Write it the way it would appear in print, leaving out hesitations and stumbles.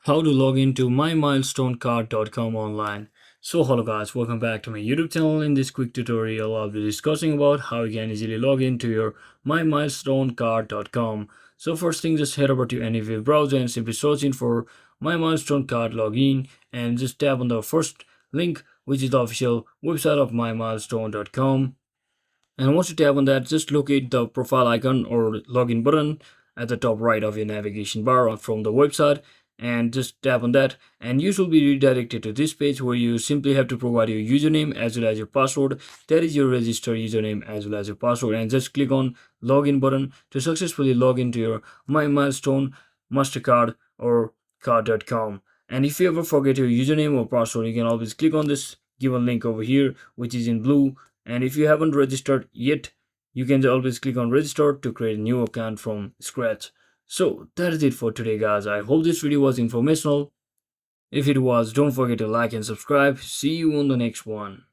How to log into MyMilestoneCard.com online. So hello guys, welcome back to my YouTube channel. In this quick tutorial, I'll be discussing about how you can easily log into your MyMilestoneCard.com. So first thing, just head over to any web browser and simply searching for MyMilestoneCard login and just tap on the first link, which is the official website of MyMilestone.com. And once you tap on that, just locate the profile icon or login button at the top right of your navigation bar from the website, and just tap on that, and you should be redirected to this page where you simply have to provide your username as well as your password. That is your registered username as well as your password, and just click on login button to successfully log into your My Milestone Mastercard or card.com. And if you ever forget your username or password, you can always click on this given link over here, which is in blue, and if you haven't registered yet, you can always click on register to create a new account from scratch. So that is it for today guys. I hope this video was informational. If it was, don't forget to like and subscribe. See you on the next one.